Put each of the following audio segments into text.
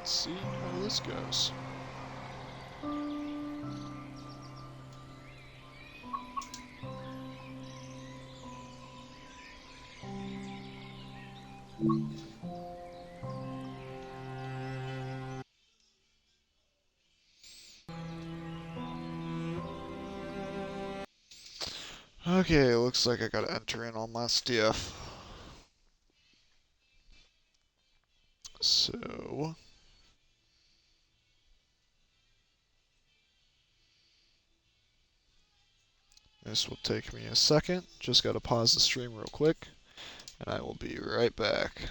let's see how this goes. Okay, looks like I gotta enter in all my stuff. So, this will take me a second. Just gotta pause the stream real quick, and I will be right back.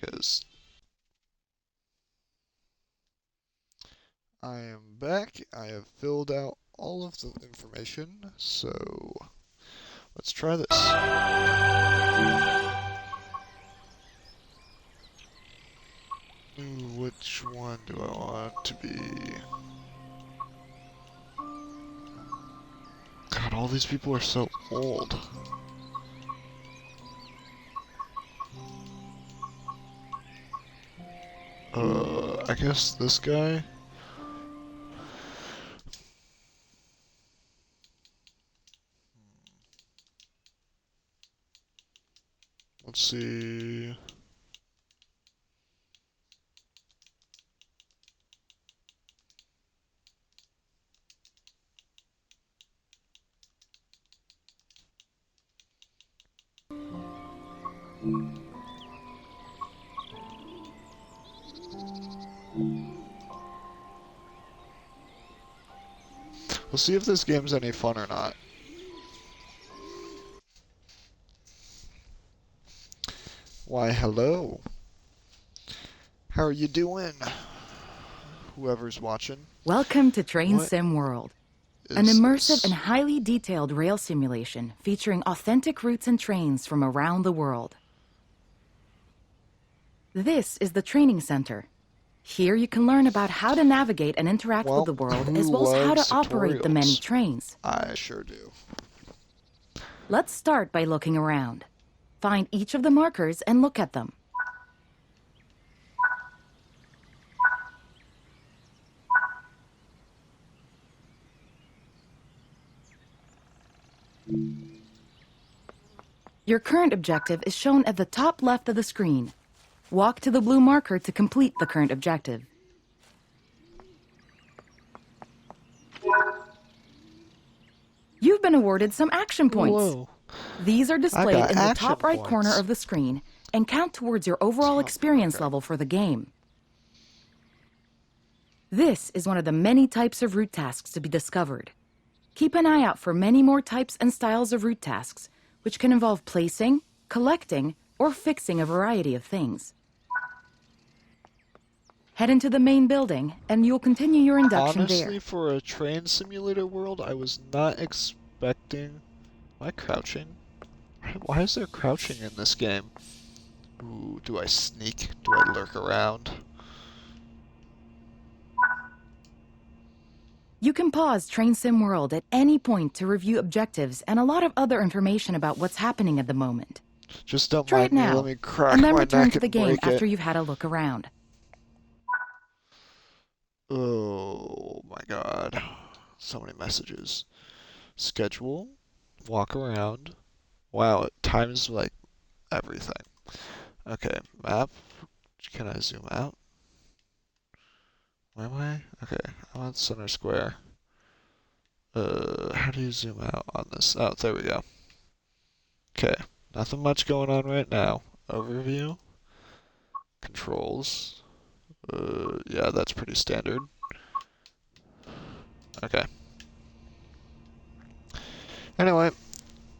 Because I am back. I have filled out all of the information, so let's try this. Ooh, which one do I want to be? God, all these people are so old. I guess this guy? Let's see. We'll see if this game's any fun or not. Why, hello. How are you doing? Whoever's watching. Welcome to Train What Sim World, is an immersive this? and highly detailed rail simulation featuring authentic routes and trains from around the world. This is the training center. Here you can learn about how to navigate and interact Well, with the world, who as well as how to loves operate the many tutorials? trains. I sure do. Let's start by looking around. Find each of the markers and look at them. Your current objective is shown at the top left of the screen. Walk to the blue marker to complete the current objective. You've been awarded some action points. Whoa. These are displayed got in the action top right corner points. of the screen and count towards your overall experience level for the game. This is one of the many types of route tasks to be discovered. Keep an eye out for many more types and styles of route tasks, which can involve placing, collecting, or fixing a variety of things. Head into the main building, and you'll continue your induction Honestly, there. for a train simulator world, I was not expecting... Am I crouching? Why is there crouching in this game? Ooh, do I sneak? Do I lurk around? You can pause Train Sim World at any point to review objectives and a lot of other information about what's happening at the moment. Just don't Try mind it me, now, let me crack and then my return neck to the and game break after it. you've had a look around. Oh my god. So many messages. Schedule. Walk around. Wow, it times like everything. Okay, map. Can I zoom out? Where am I? Okay, I'm on center square. How do you zoom out on this? Oh, there we go. Okay, nothing much going on right now. Overview. Controls. Yeah, that's pretty standard. Okay. Anyway,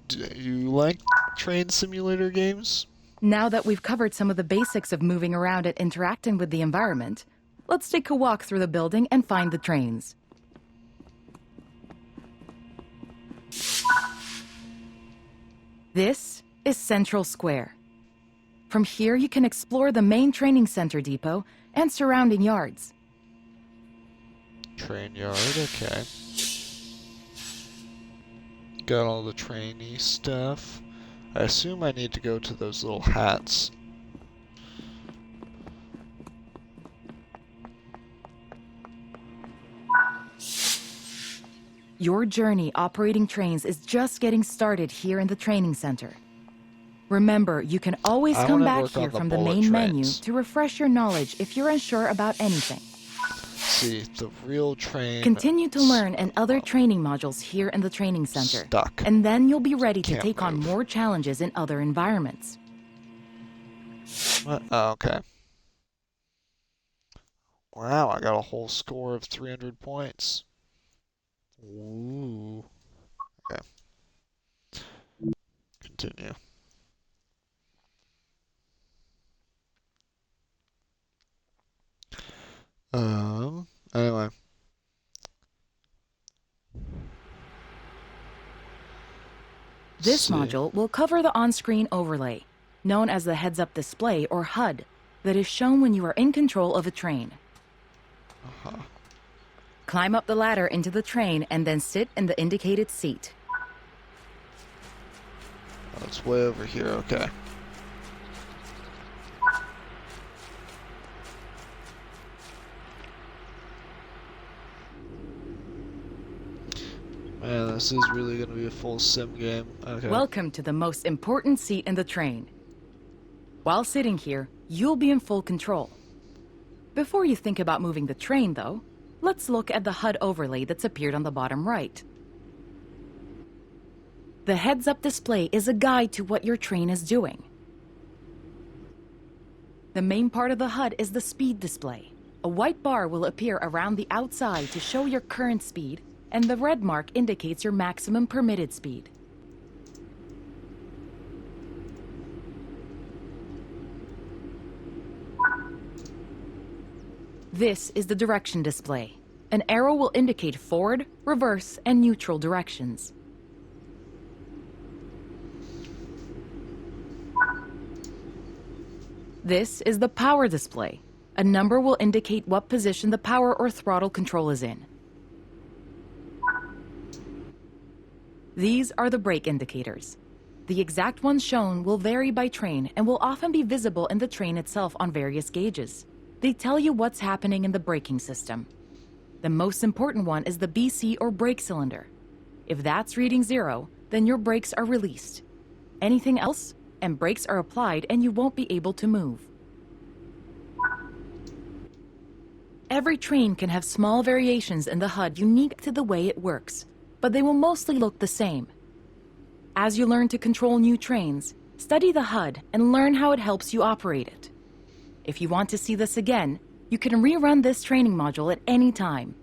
do you like train simulator games? Now that we've covered some of the basics of moving around and interacting with the environment, let's take a walk through the building and find the trains. This is Central Square. From here, you can explore the main training center depot and surrounding yards. Train yard, okay. Got all the trainee stuff. I assume I need to go to those little hats. Your journey operating trains is just getting started here in the training center. Remember, you can always I come wanna back work on here the from the bullet main menu trains. to refresh your knowledge if you're unsure about anything. See, the real train Continue to learn and other training modules here in the training center. stuck. And then you'll be ready to Can't take on move. more challenges in other environments. What? Oh, okay. Wow, I got a whole score of 300 points. Ooh. Okay. Continue. Anyway. This See. module will cover the on-screen overlay, known as the heads-up display or HUD, that is shown when you are in control of a train. Uh-huh. Climb up the ladder into the train and then sit in the indicated seat. Oh, it's way over here, okay. Man, this is really gonna be a full sim game. Okay. Welcome to the most important seat in the train. While sitting here, you'll be in full control. Before you think about moving the train, though, let's look at the HUD overlay that's appeared on the bottom right. The heads-up display is a guide to what your train is doing. The main part of the HUD is the speed display. A white bar will appear around the outside to show your current speed, and the red mark indicates your maximum permitted speed. This is the direction display. An arrow will indicate forward, reverse, and neutral directions. This is the power display. A number will indicate what position the power or throttle control is in. These are the brake indicators. The exact ones shown will vary by train and will often be visible in the train itself on various gauges. They tell you what's happening in the braking system. The most important one is the BC or brake cylinder. If that's reading 0, then your brakes are released. Anything else, and brakes are applied and you won't be able to move. Every train can have small variations in the HUD unique to the way it works, but they will mostly look the same. As you learn to control new trains, study the HUD and learn how it helps you operate it. If you want to see this again, you can rerun this training module at any time.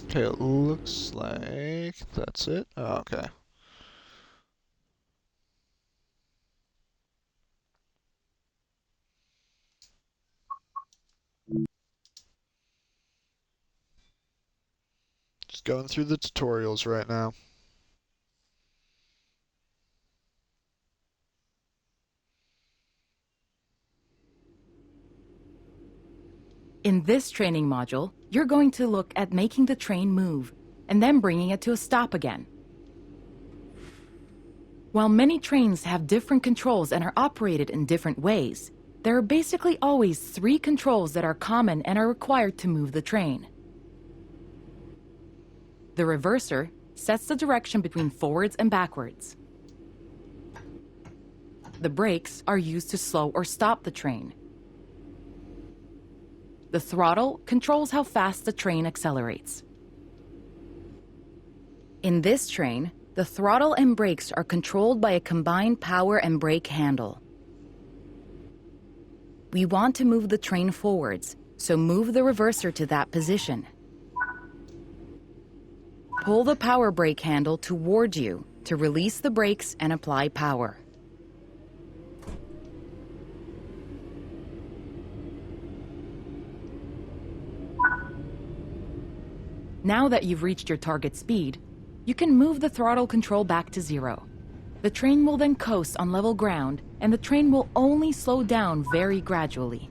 Okay, it looks like that's it. Oh, okay. Just going through the tutorials right now. In this training module, you're going to look at making the train move and then bringing it to a stop again. While many trains have different controls and are operated in different ways, there are basically always 3 controls that are common and are required to move the train. The reverser sets the direction between forwards and backwards. The brakes are used to slow or stop the train. The throttle controls how fast the train accelerates. In this train, the throttle and brakes are controlled by a combined power and brake handle. We want to move the train forwards, so move the reverser to that position. Pull the power brake handle toward you to release the brakes and apply power. Now that you've reached your target speed, you can move the throttle control back to 0. The train will then coast on level ground, and the train will only slow down very gradually.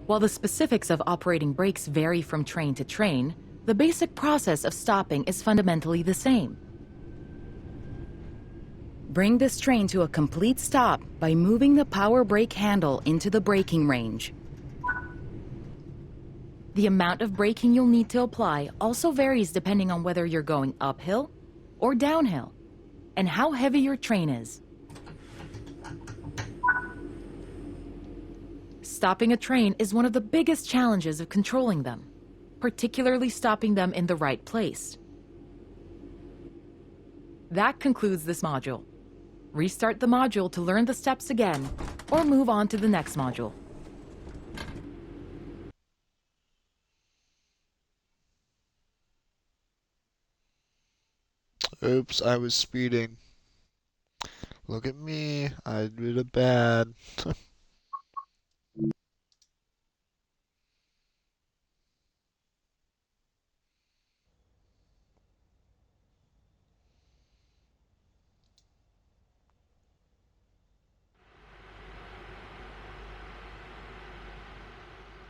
While the specifics of operating brakes vary from train to train, the basic process of stopping is fundamentally the same. Bring this train to a complete stop by moving the power brake handle into the braking range. The amount of braking you'll need to apply also varies depending on whether you're going uphill or downhill, and how heavy your train is. Stopping a train is one of the biggest challenges of controlling them, particularly stopping them in the right place. That concludes this module. Restart the module to learn the steps again, or move on to the next module. Oops, I was speeding. Look at me, I did it bad.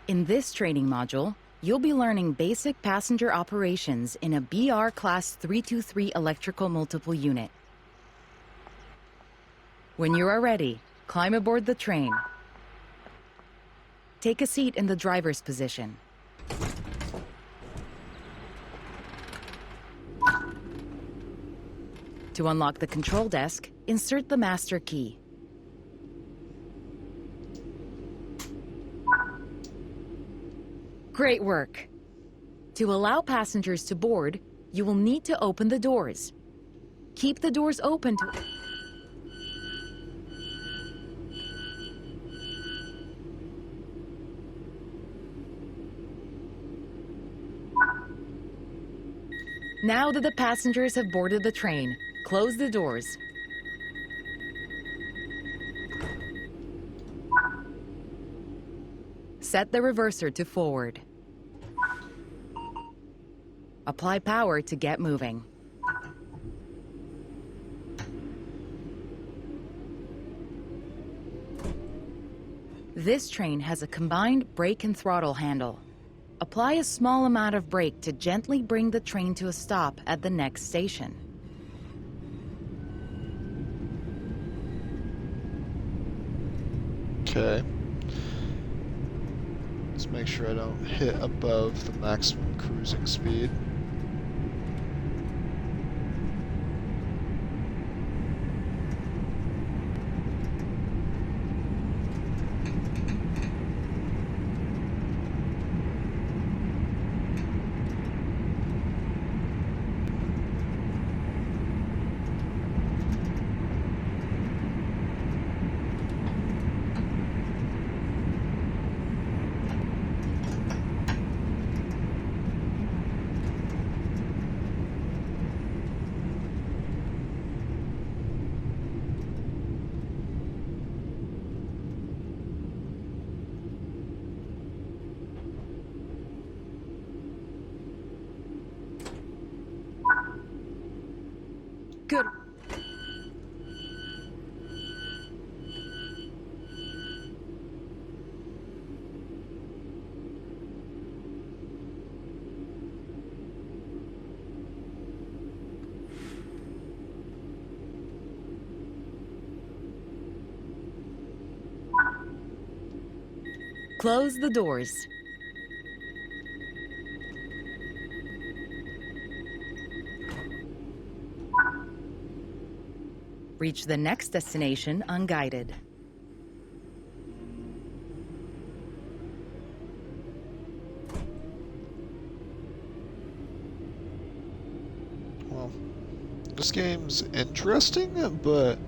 In this training module, you'll be learning basic passenger operations in a BR Class 323 electrical multiple unit. When you are ready, Climb aboard the train. Take a seat in the driver's position. To unlock the control desk, insert the master key. Great work! To allow passengers to board, you will need to open the doors. Keep the doors open to... Now that the passengers have boarded the train, close the doors. Set the reverser to forward. Apply power to get moving. This train has a combined brake and throttle handle. Apply a small amount of brake to gently bring the train to a stop at the next station. Okay. Let's make sure I don't hit above the maximum cruising speed. Good. Close the doors. Reach the next destination unguided. Well, this game's interesting, but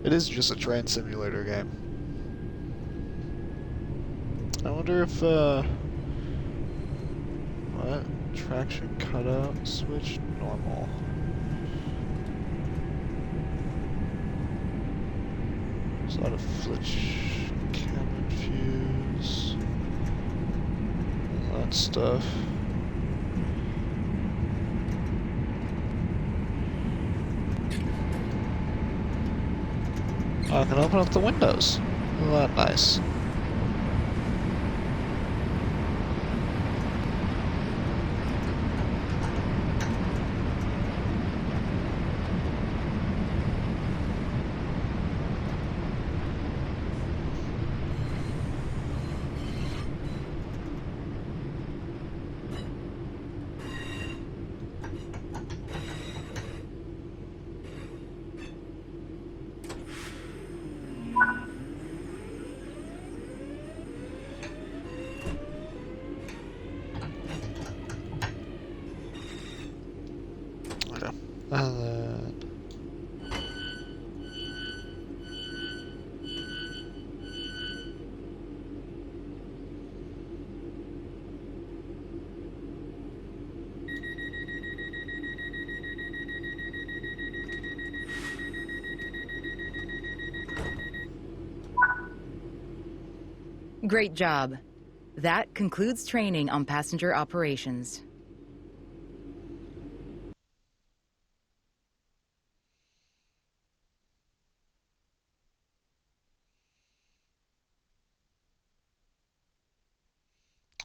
it is just a train simulator game. I wonder if, what? Traction cutout, switch, normal. There's a lot of flitch, cabin fuse, all that stuff. I can open up the windows. Isn't that nice? Okay. And then... Great job. That concludes training on passenger operations.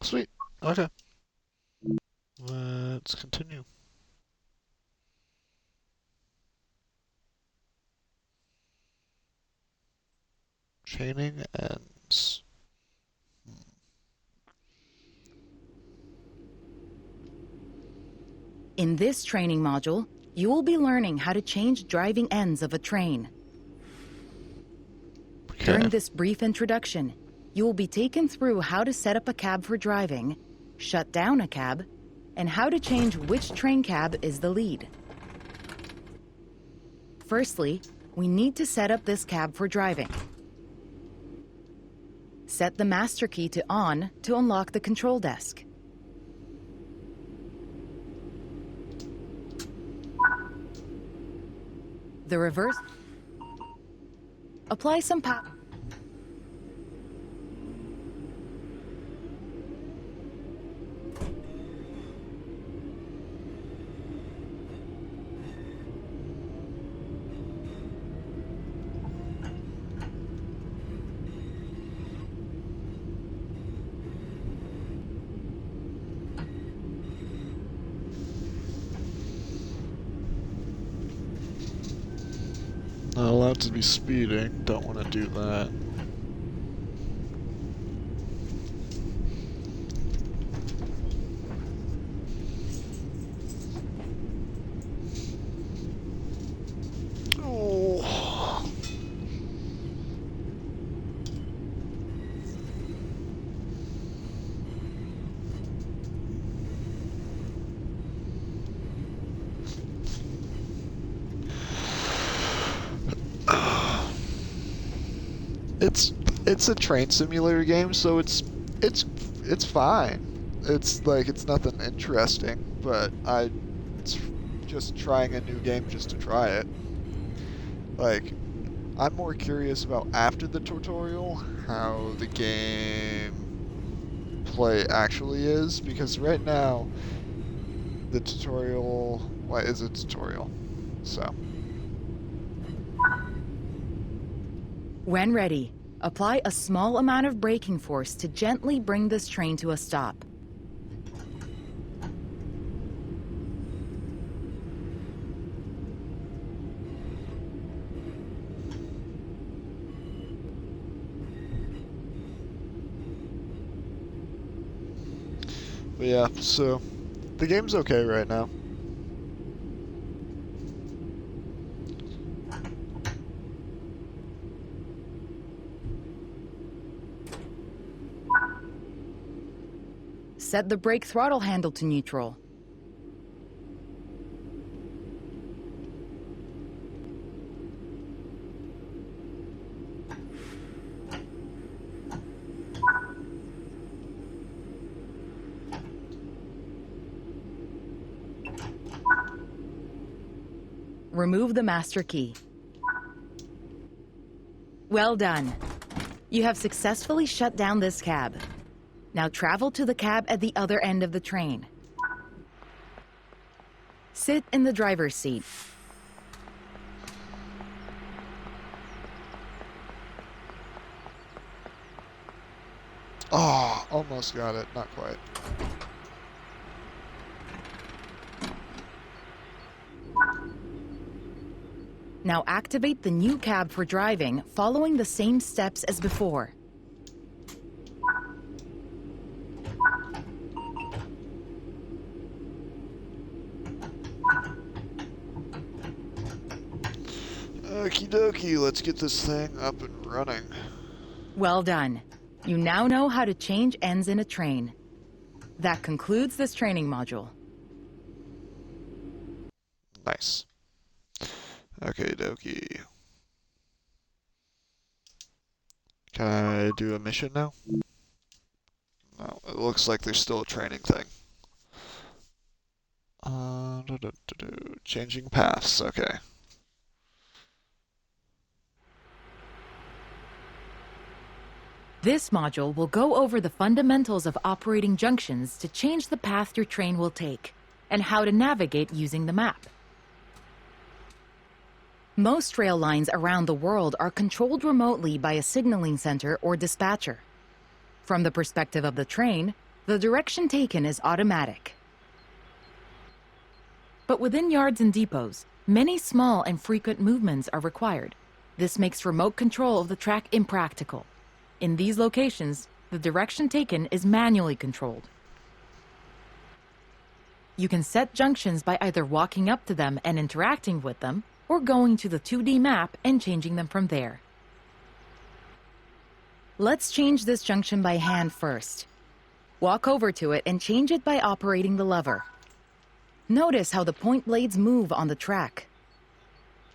Sweet. Okay. Let's continue. Training ends. In this training module, you will be learning how to change driving ends of a train. Okay. During this brief introduction, you will be taken through how to set up a cab for driving, shut down a cab, and how to change which train cab is the lead. Firstly, we need to set up this cab for driving. Set the master key to on to unlock the control desk. The reverse. Apply some power. Not allowed to be speeding. Don't want to do that. Oh. It's a train simulator game, so it's fine. It's like it's nothing interesting, but it's just trying a new game just to try it. Like, I'm more curious about after the tutorial how the game play actually is, because right now the tutorial, why is a tutorial? So. When ready, apply a small amount of braking force to gently bring this train to a stop. But yeah, so the game's okay right now. Set the brake throttle handle to neutral. Remove the master key. Well done. You have successfully shut down this cab. Now travel to the cab at the other end of the train. Sit in the driver's seat. Oh, almost got it. Not quite. Now activate the new cab for driving, following the same steps as before. Okie dokie, let's get this thing up and running. Well done. You now know how to change ends in a train. That concludes this training module. Nice. Okie dokie. Can I do a mission now? No, it looks like there's still a training thing. Changing paths, okay. This module will go over the fundamentals of operating junctions to change the path your train will take, and how to navigate using the map. Most rail lines around the world are controlled remotely by a signaling center or dispatcher. From the perspective of the train, the direction taken is automatic. But within yards and depots, many small and frequent movements are required. This makes remote control of the track impractical. In these locations, the direction taken is manually controlled. You can set junctions by either walking up to them and interacting with them, or going to the 2D map and changing them from there. Let's change this junction by hand first. Walk over to it and change it by operating the lever. Notice how the point blades move on the track.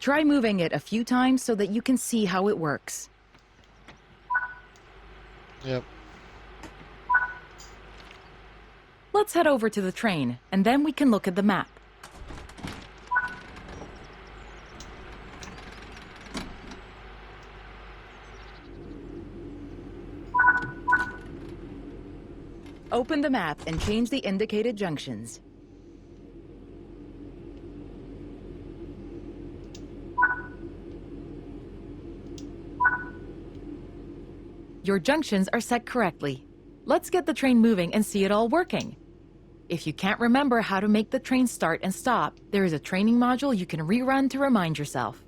Try moving it a few times so that you can see how it works. Yep. Let's head over to the train, and then we can look at the map. Open the map and change the indicated junctions. Your junctions are set correctly. Let's get the train moving and see it all working. If you can't remember how to make the train start and stop, there is a training module you can rerun to remind yourself.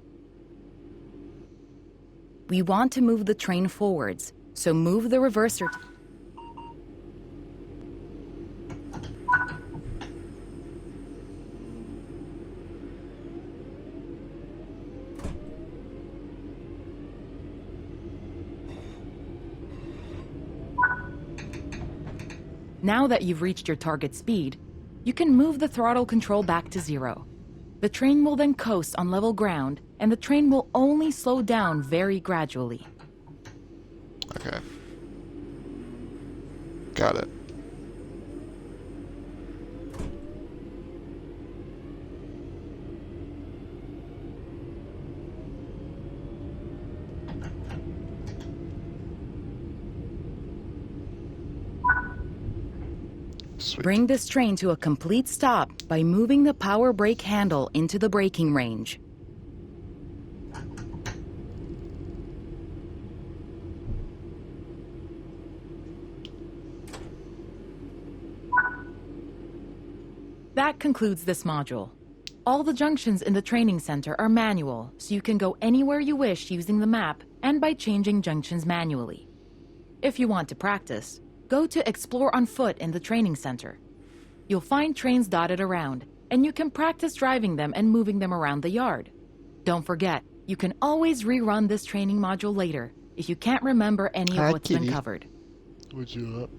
We want to move the train forwards, so move the reverser. Now that you've reached your target speed, you can move the throttle control back to 0. The train will then coast on level ground, and the train will only slow down very gradually. Okay. Got it. Sweet. Bring this train to a complete stop by moving the power brake handle into the braking range. That concludes this module. All the junctions in the training center are manual, so you can go anywhere you wish using the map and by changing junctions manually. If you want to practice, go to Explore on Foot in the training center. You'll find trains dotted around, and you can practice driving them and moving them around the yard. Don't forget, you can always rerun this training module later if you can't remember any of Hi, what's been kitty. covered. What's up?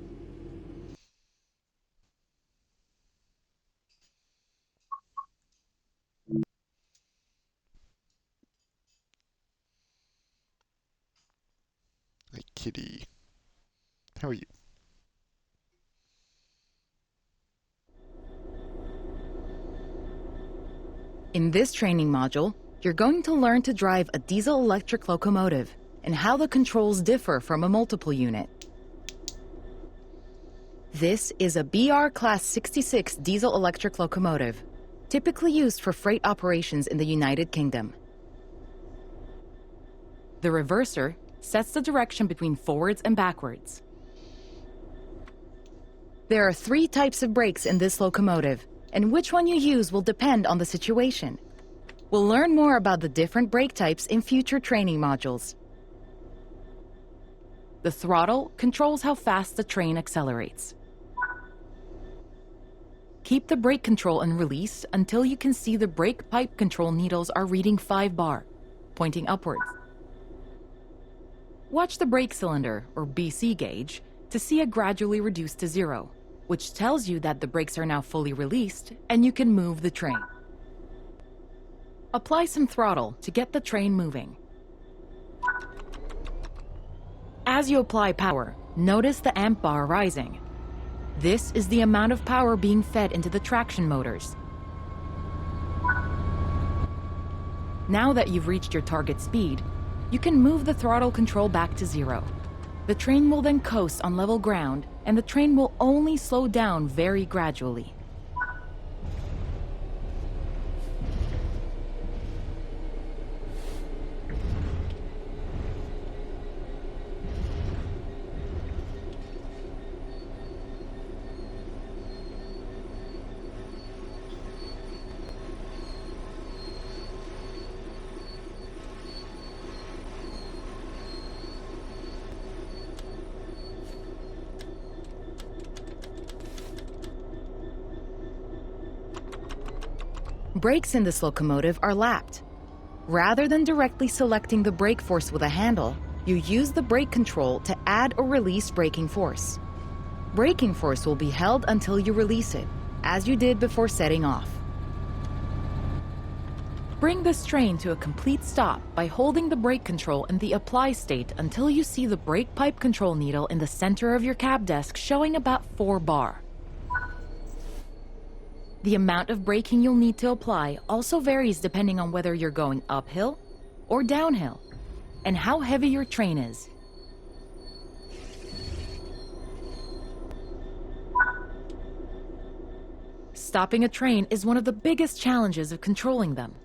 Hey, kitty. How are you? In this training module, you're going to learn to drive a diesel-electric locomotive and how the controls differ from a multiple unit. This is a BR Class 66 diesel-electric locomotive, typically used for freight operations in the United Kingdom. The reverser sets the direction between forwards and backwards. There are 3 types of brakes in this locomotive, and which one you use will depend on the situation. We'll learn more about the different brake types in future training modules. The throttle controls how fast the train accelerates. Keep the brake control and release until you can see the brake pipe control needles are reading 5 bar, pointing upwards. Watch the brake cylinder, or BC gauge, to see it gradually reduce to 0, which tells you that the brakes are now fully released and you can move the train. Apply some throttle to get the train moving. As you apply power, notice the amp bar rising. This is the amount of power being fed into the traction motors. Now that you've reached your target speed, you can move the throttle control back to 0. The train will then coast on level ground, and the train will only slow down very gradually. Brakes in this locomotive are lapped. Rather than directly selecting the brake force with a handle, you use the brake control to add or release braking force. Braking force will be held until you release it, as you did before setting off. Bring this train to a complete stop by holding the brake control in the apply state until you see the brake pipe control needle in the center of your cab desk showing about 4 bar. The amount of braking you'll need to apply also varies depending on whether you're going uphill or downhill, and how heavy your train is. Stopping a train is one of the biggest challenges of controlling them,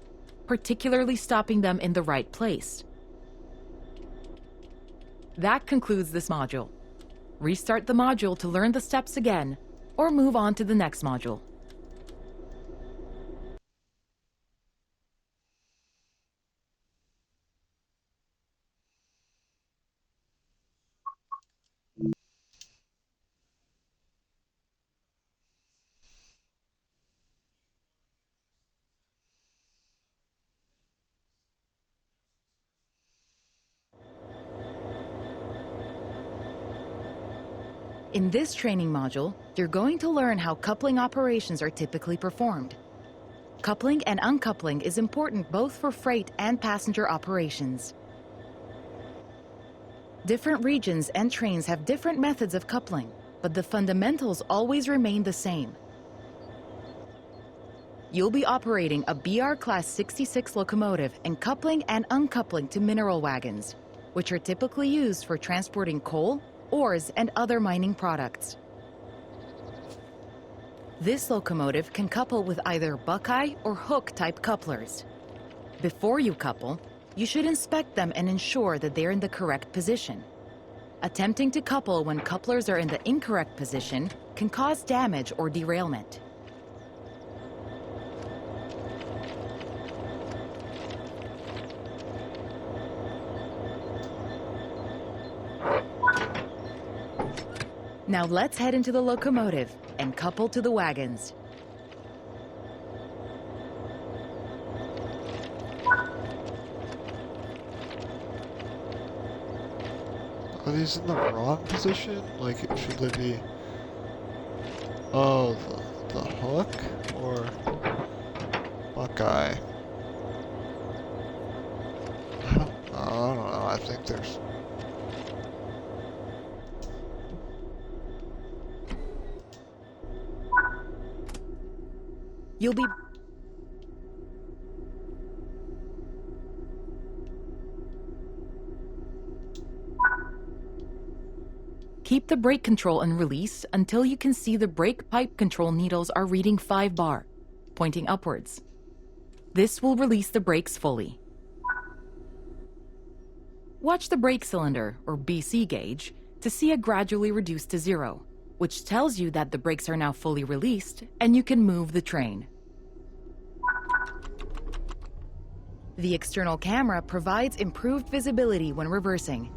particularly stopping them in the right place. That concludes this module. Restart the module to learn the steps again, or move on to the next module. In this training module, you're going to learn how coupling operations are typically performed. Coupling and uncoupling is important both for freight and passenger operations. Different regions and trains have different methods of coupling, but the fundamentals always remain the same. You'll be operating a BR Class 66 locomotive and coupling and uncoupling to mineral wagons, which are typically used for transporting coal, ores, and other mining products. This locomotive can couple with either Buckeye or Hook type couplers. Before you couple, you should inspect them and ensure that they're in the correct position. Attempting to couple when couplers are in the incorrect position can cause damage or derailment. Now let's head into the locomotive and couple to the wagons. Are these in the wrong position? Like, should they be... Oh, the Hook or Buckeye? I don't know. I think there's... You'll be... Keep the brake control and release until you can see the brake pipe control needles are reading 5 bar, pointing upwards. This will release the brakes fully. Watch the brake cylinder, or BC gauge, to see it gradually reduce to 0, which tells you that the brakes are now fully released and you can move the train. The external camera provides improved visibility when reversing.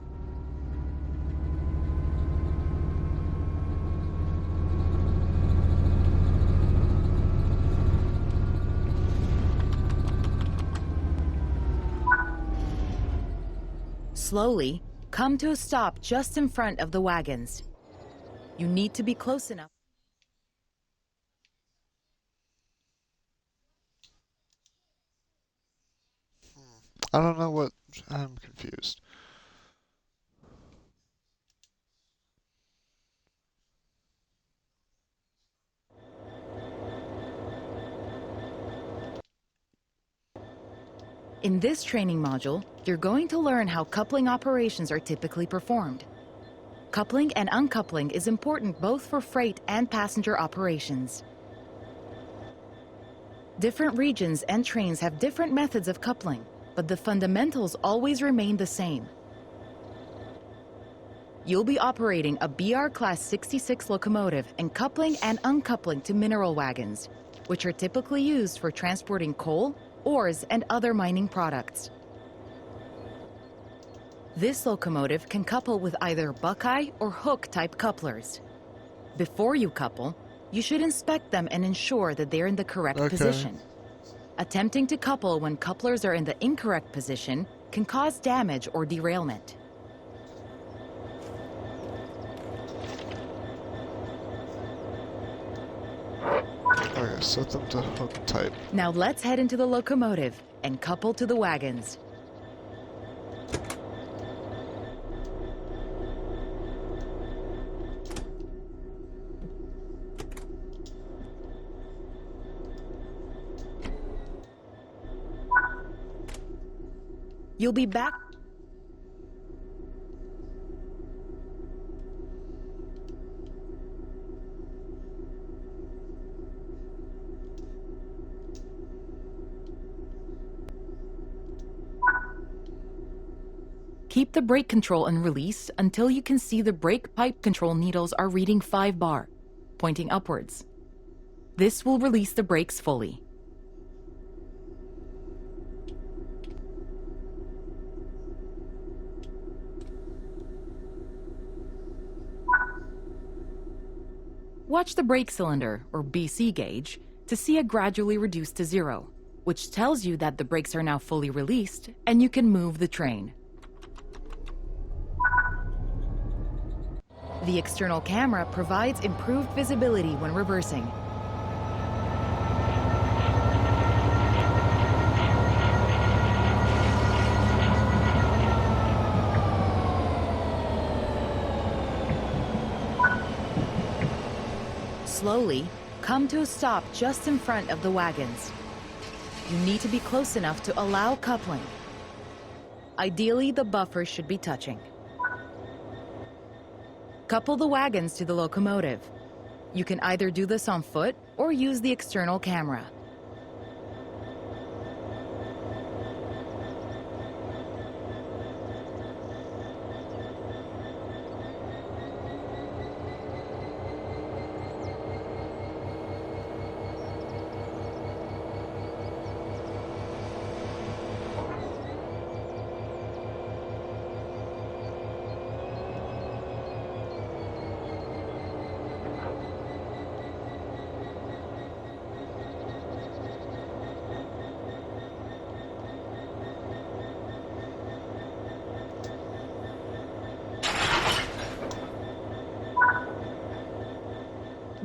Slowly, come to a stop just in front of the wagons. You need to be close enough. I don't know what... I'm confused. In this training module, you're going to learn how coupling operations are typically performed. Coupling and uncoupling is important both for freight and passenger operations. Different regions and trains have different methods of coupling, but the fundamentals always remain the same. You'll be operating a BR Class 66 locomotive and coupling and uncoupling to mineral wagons, which are typically used for transporting coal, ores, and other mining products. This locomotive can couple with either Buckeye or Hook type couplers. Before you couple, you should inspect them and ensure that they're in the correct position. Attempting to couple when couplers are in the incorrect position can cause damage or derailment. Okay, set them to hook type. Now let's head into the locomotive and couple to the wagons. You'll be back. Keep the brake control and release until you can see the brake pipe control needles are reading 5 bar, pointing upwards. This will release the brakes fully. Watch the brake cylinder, or BC gauge, to see it gradually reduce to 0, which tells you that the brakes are now fully released and you can move the train. The external camera provides improved visibility when reversing. Slowly, come to a stop just in front of the wagons. You need to be close enough to allow coupling. Ideally, the buffers should be touching. Couple the wagons to the locomotive. You can either do this on foot or use the external camera.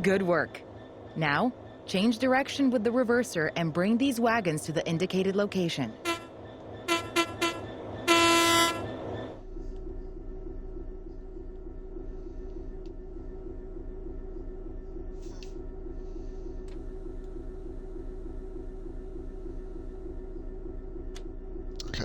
Good work. Now, change direction with the reverser and bring these wagons to the indicated location. Okay.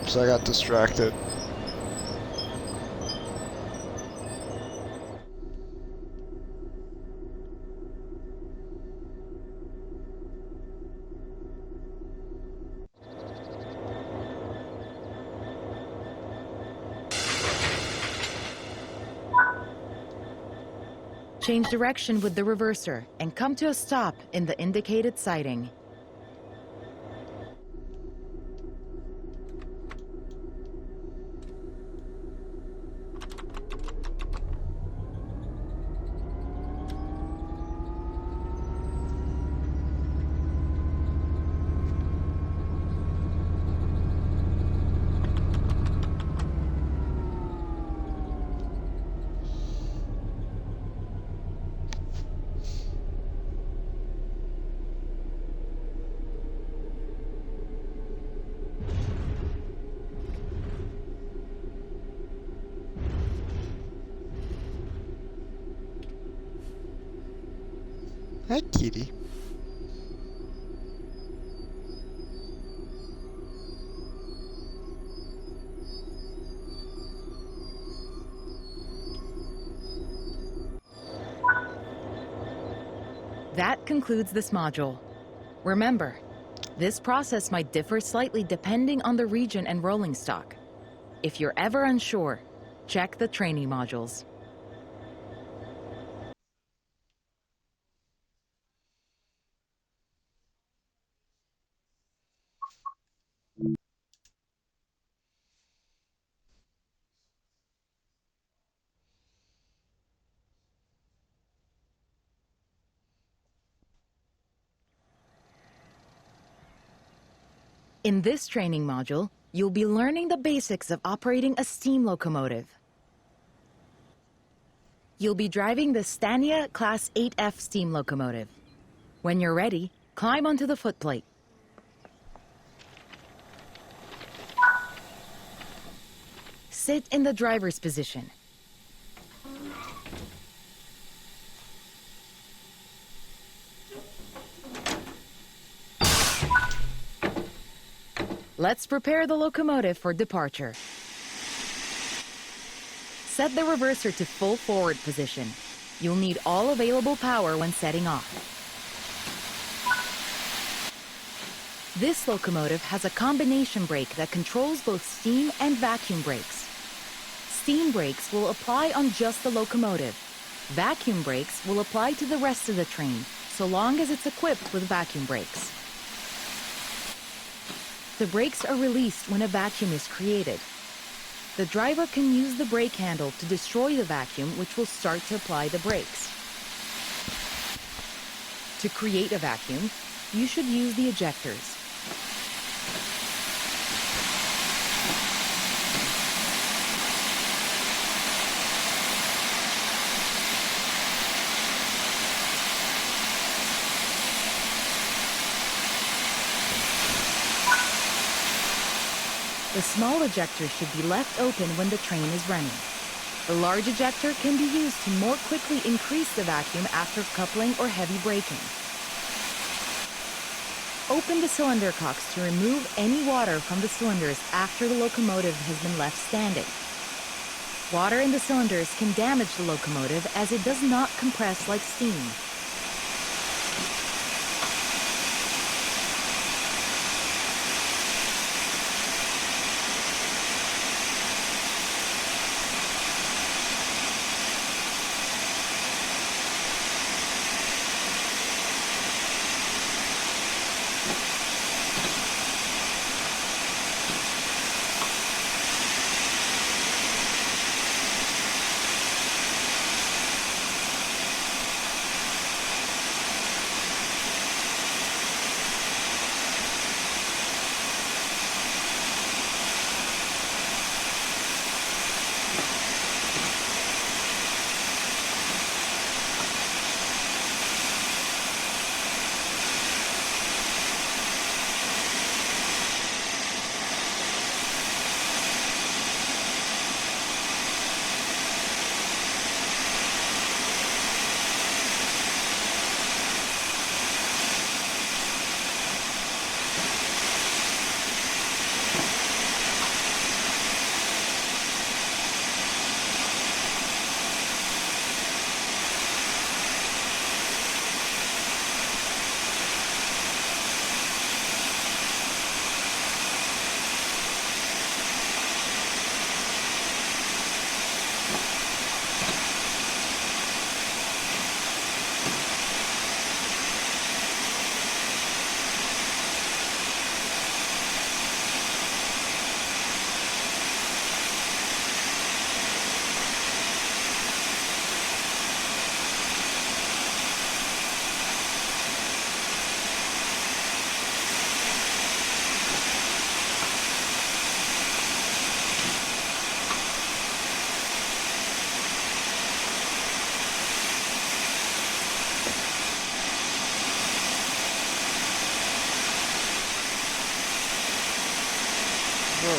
Oops, I got distracted. Change direction with the reverser and come to a stop in the indicated sighting. Hi, kitty. That concludes this module. Remember, this process might differ slightly depending on the region and rolling stock. If you're ever unsure, check the training modules. In this training module, you'll be learning the basics of operating a steam locomotive. You'll be driving the Stania Class 8F steam locomotive. When you're ready, climb onto the footplate. Sit in the driver's position. Let's prepare the locomotive for departure. Set the reverser to full forward position. You'll need all available power when setting off. This locomotive has a combination brake that controls both steam and vacuum brakes. Steam brakes will apply on just the locomotive. Vacuum brakes will apply to the rest of the train, so long as it's equipped with vacuum brakes. The brakes are released when a vacuum is created. The driver can use the brake handle to destroy the vacuum, which will start to apply the brakes. To create a vacuum, you should use the ejectors. The small ejector should be left open when the train is running. The large ejector can be used to more quickly increase the vacuum after coupling or heavy braking. Open the cylinder cocks to remove any water from the cylinders after the locomotive has been left standing. Water in the cylinders can damage the locomotive as it does not compress like steam.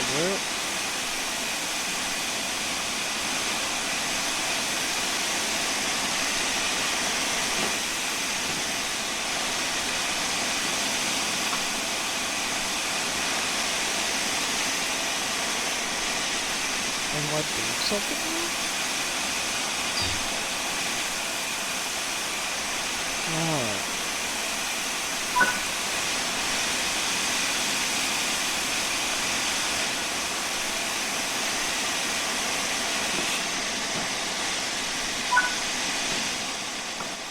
continue. Anyone doing something here? Oh.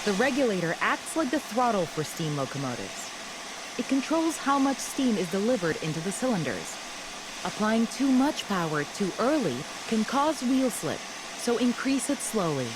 The regulator acts like the throttle for steam locomotives. It controls how much steam is delivered into the cylinders. Applying too much power too early can cause wheel slip, so increase it slowly.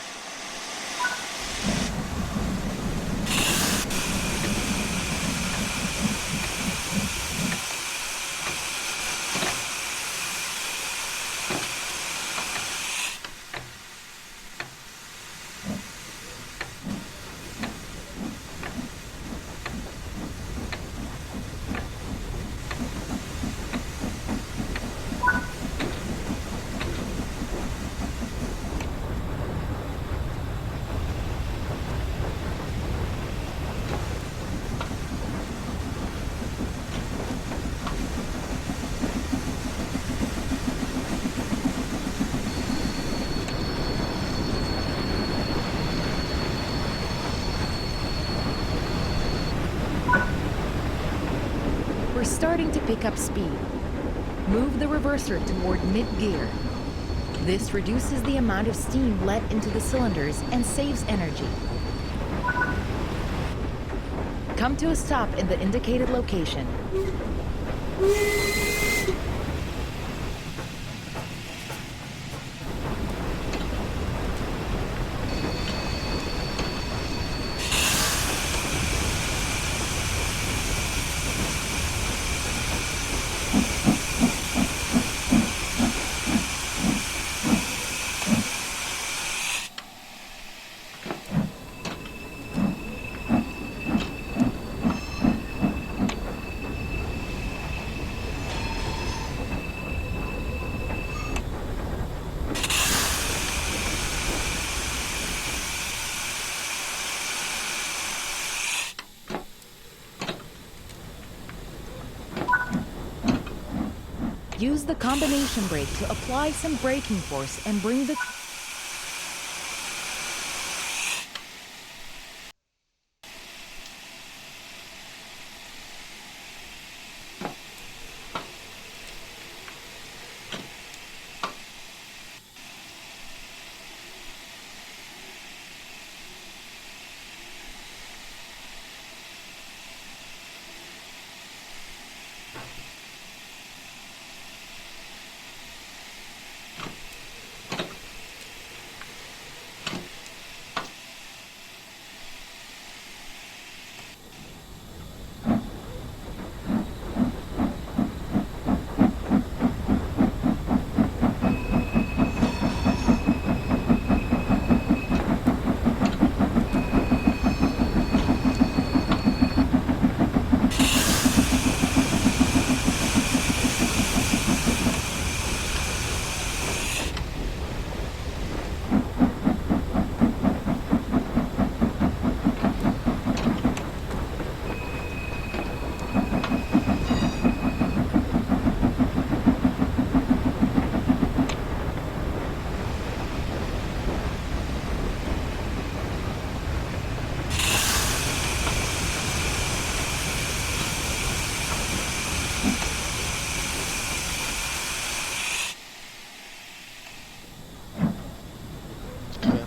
We're starting to pick up speed. Move the reverser toward mid-gear. This reduces the amount of steam let into the cylinders and saves energy. Come to a stop in the indicated location. Use the combination brake to apply some braking force and bring the Okay.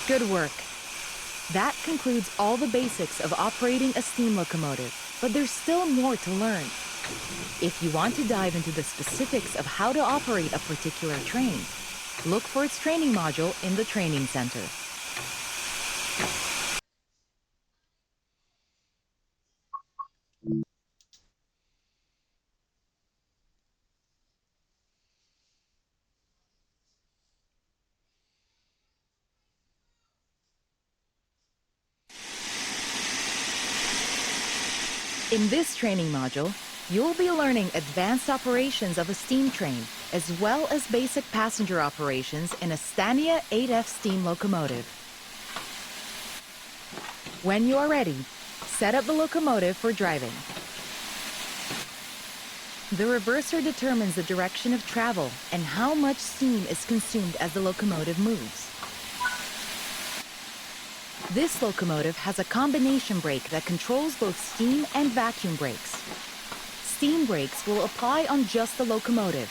Good work. That concludes all the basics of operating a steam locomotive, but there's still more to learn. If you want to dive into the specifics of how to operate a particular train, look for its training module in the training center. In this training module, you'll be learning advanced operations of a steam train, as well as basic passenger operations in a Scania 8F steam locomotive. When you are ready, set up the locomotive for driving. The reverser determines the direction of travel and how much steam is consumed as the locomotive moves. This locomotive has a combination brake that controls both steam and vacuum brakes. Steam brakes will apply on just the locomotive.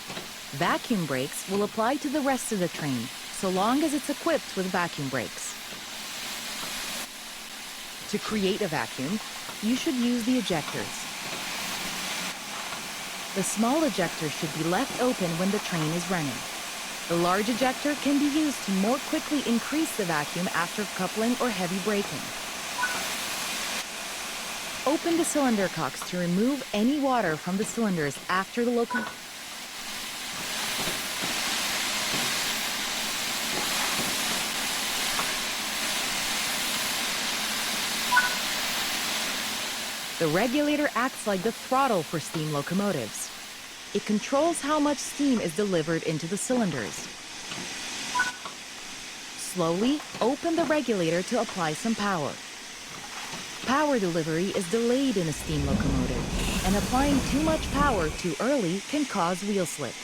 Vacuum brakes will apply to the rest of the train, so long as it's equipped with vacuum brakes. To create a vacuum, you should use the ejectors. The small ejector should be left open when the train is running. The large ejector can be used to more quickly increase the vacuum after coupling or heavy braking. Open the cylinder cocks to remove any water from the cylinders after the locomotive. The regulator acts like the throttle for steam locomotives. It controls how much steam is delivered into the cylinders. Slowly open the regulator to apply some power. Power delivery is delayed in a steam locomotive, and applying too much power too early can cause wheel slip.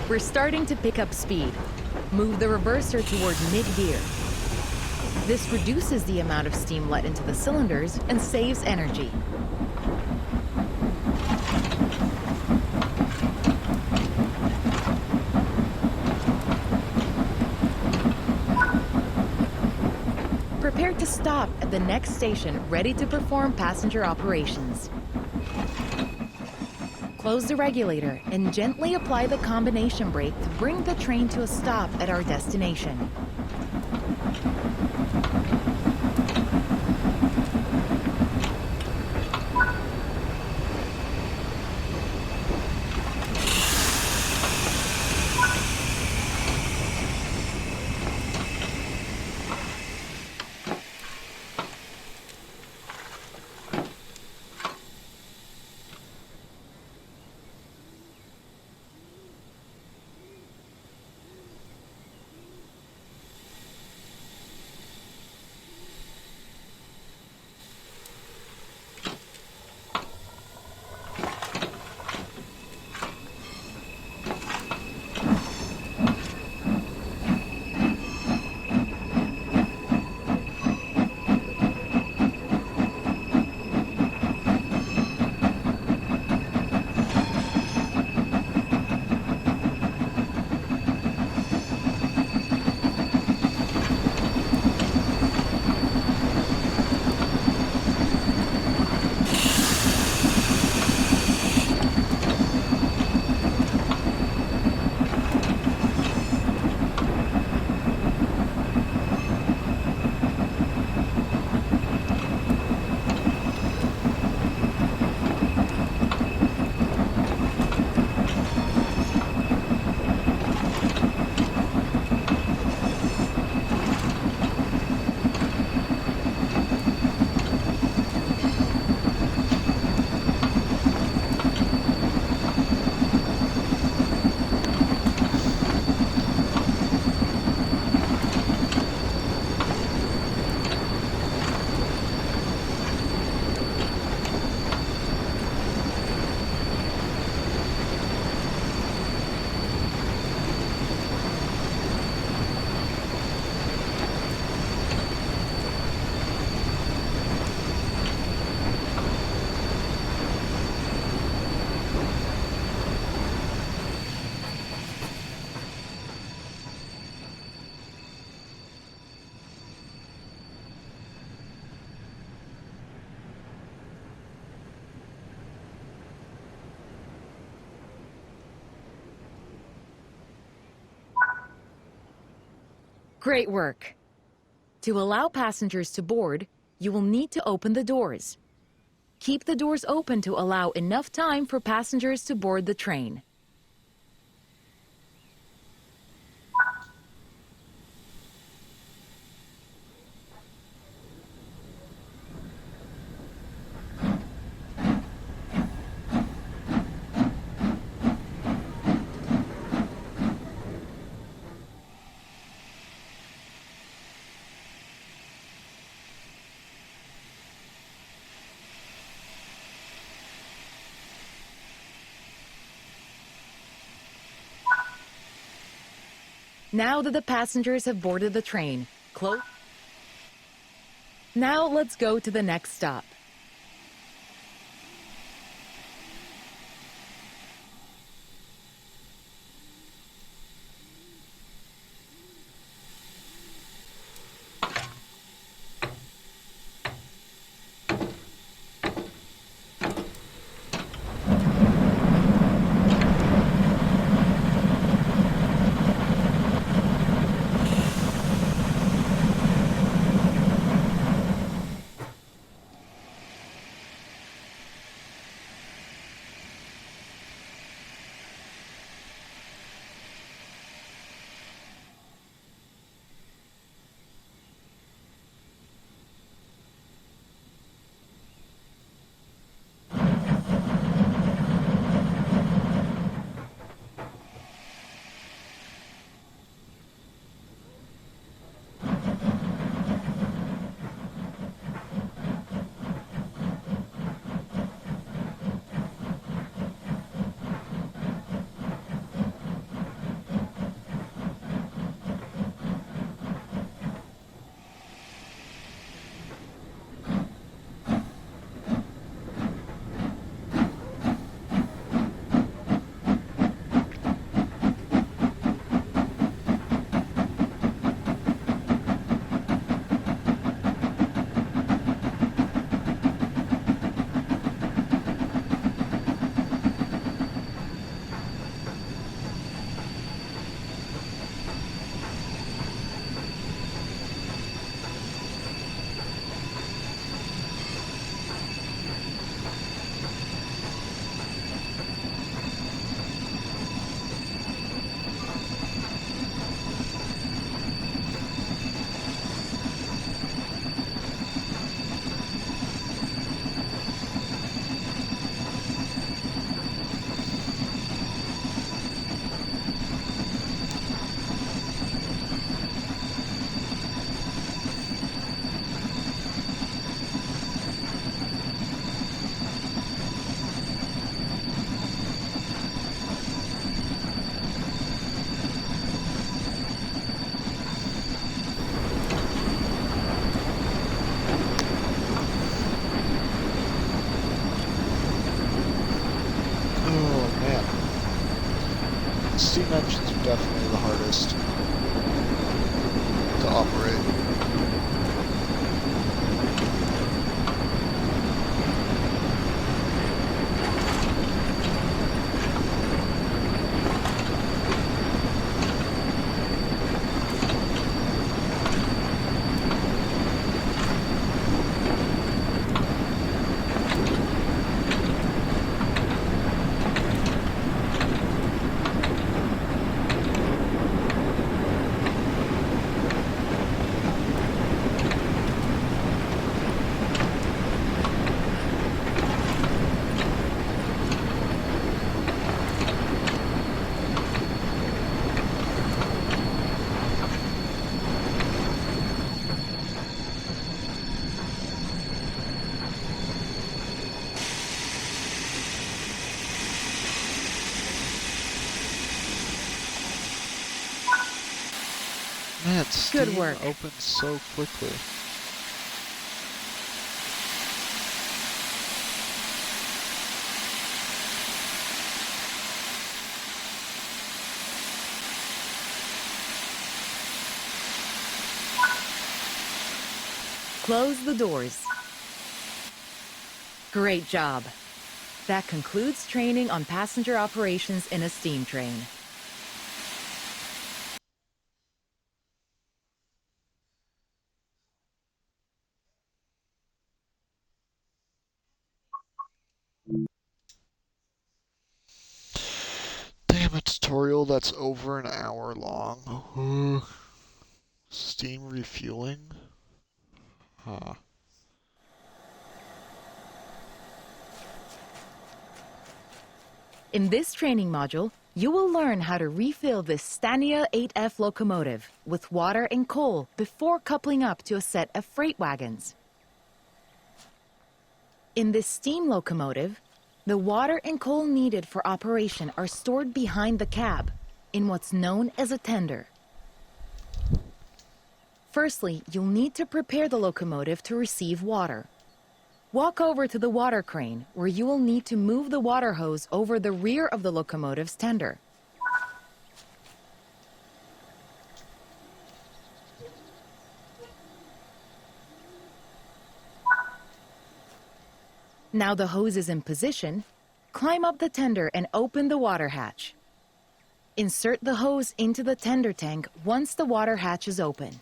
We're starting to pick up speed. Move the reverser toward mid-gear. This reduces the amount of steam let into the cylinders and saves energy. Prepare to stop at the next station, ready to perform passenger operations. Close the regulator and gently apply the combination brake to bring the train to a stop at our destination. Great work. To allow passengers to board, you will need to open the doors. Keep the doors open to allow enough time for passengers to board the train. Now that the passengers have boarded the train, Now let's go to the next stop. Oh man. Steam engines are definitely the hardest to operate. Man, Good Steam work. opens so quickly. Close the doors. Great job. That concludes training on passenger operations in a steam train. tutorial that's over an hour long. Steam refueling? Huh. In this training module, you will learn how to refill this Scania 8F locomotive with water and coal before coupling up to a set of freight wagons. In this steam locomotive, the water and coal needed for operation are stored behind the cab in what's known as a tender. Firstly, you'll need to prepare the locomotive to receive water. Walk over to the water crane, where you will need to move the water hose over the rear of the locomotive's tender. Now the hose is in position, climb up the tender and open the water hatch. Insert the hose into the tender tank once the water hatch is open.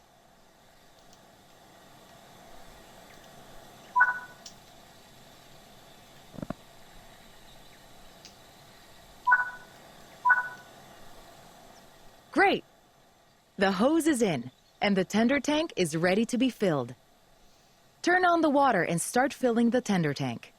Great! The hose is in, and the tender tank is ready to be filled. Turn on the water and start filling the tender tank.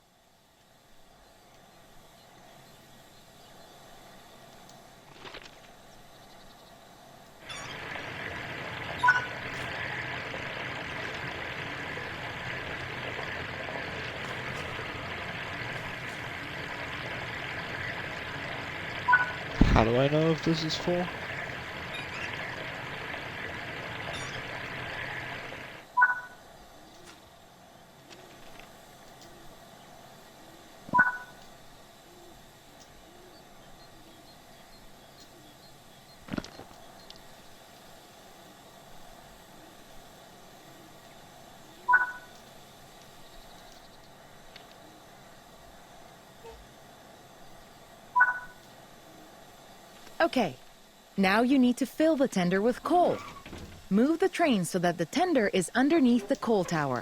How do I know if this is full? Okay, now you need to fill the tender with coal. Move the train so that the tender is underneath the coal tower.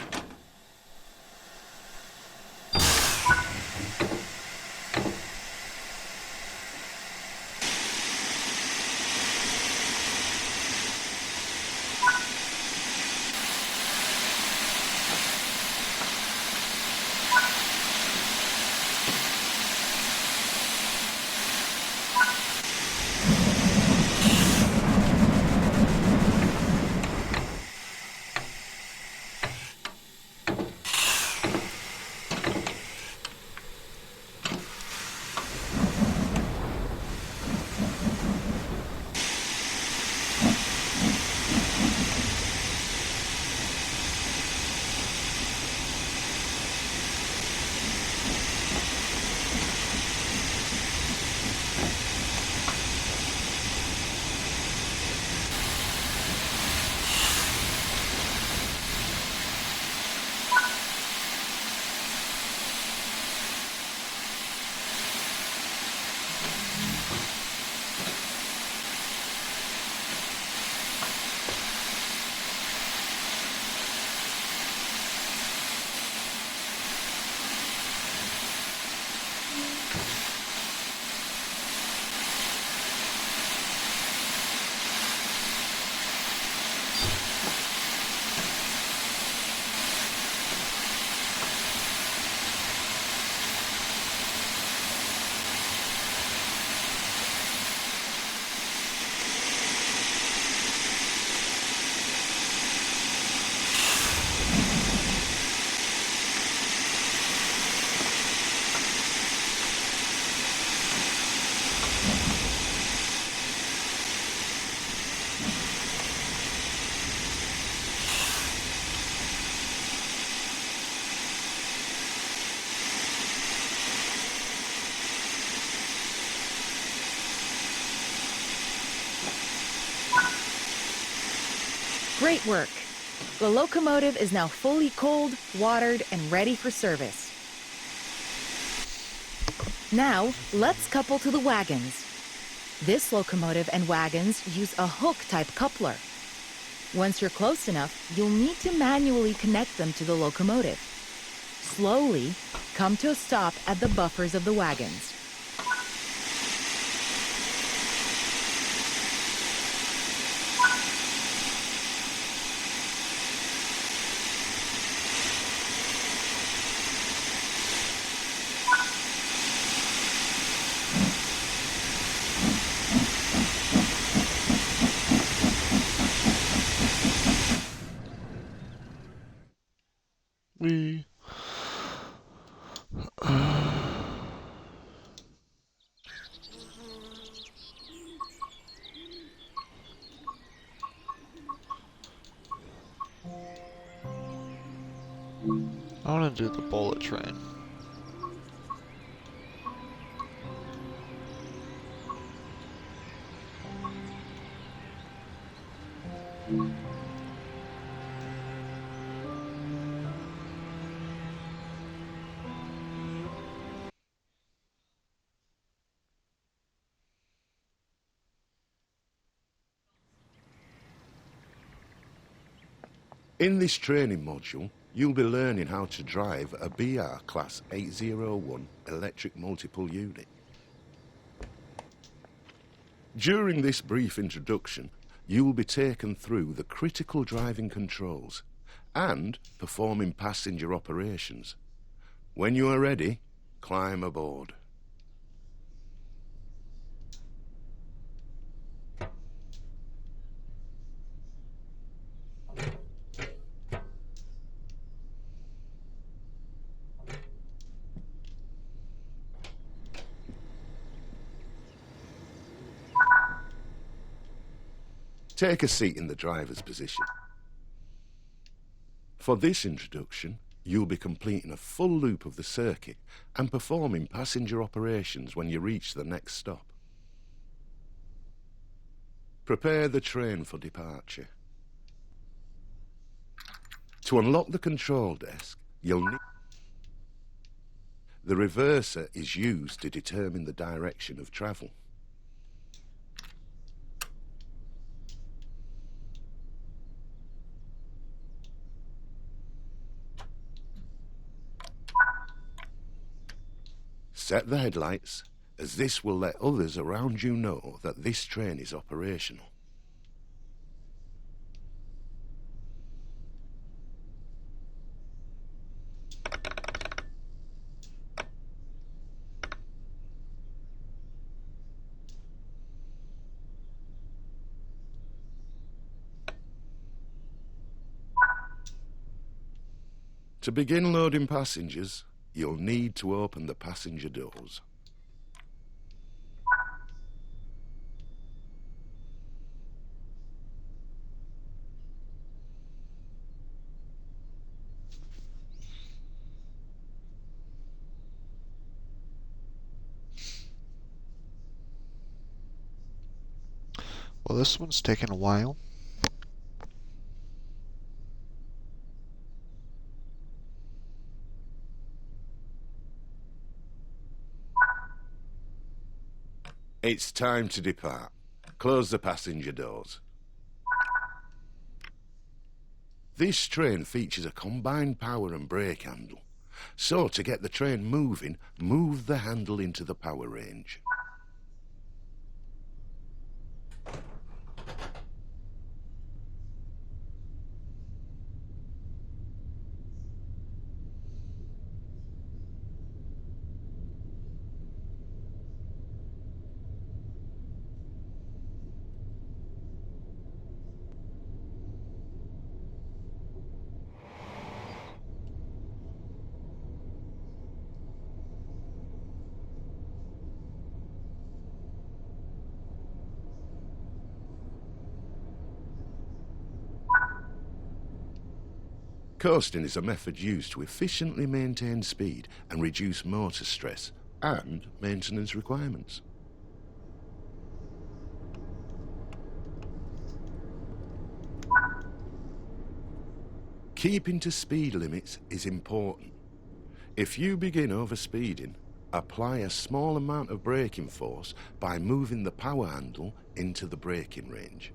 Great work! The locomotive is now fully coaled, watered, and ready for service. Now, let's couple to the wagons. This locomotive and wagons use a hook-type coupler. Once you're close enough, you'll need to manually connect them to the locomotive. Slowly, come to a stop at the buffers of the wagons. I want to do the bullet train. In this training module, you'll be learning how to drive a BR Class 801 electric multiple unit. During this brief introduction, you will be taken through the critical driving controls and performing passenger operations. When you are ready, climb aboard. Take a seat in the driver's position. For this introduction, you'll be completing a full loop of the circuit and performing passenger operations when you reach the next stop. Prepare the train for departure. To unlock the control desk, you'll need... The reverser is used to determine the direction of travel. Set the headlights, as this will let others around you know that this train is operational. To begin loading passengers, you'll need to open the passenger doors. Well, this one's taking a while. It's time to depart. Close the passenger doors. This train features a combined power and brake handle. So, to get the train moving, move the handle into the power range. Coasting is a method used to efficiently maintain speed and reduce motor stress and maintenance requirements. Keeping to speed limits is important. If you begin overspeeding, apply a small amount of braking force by moving the power handle into the braking range.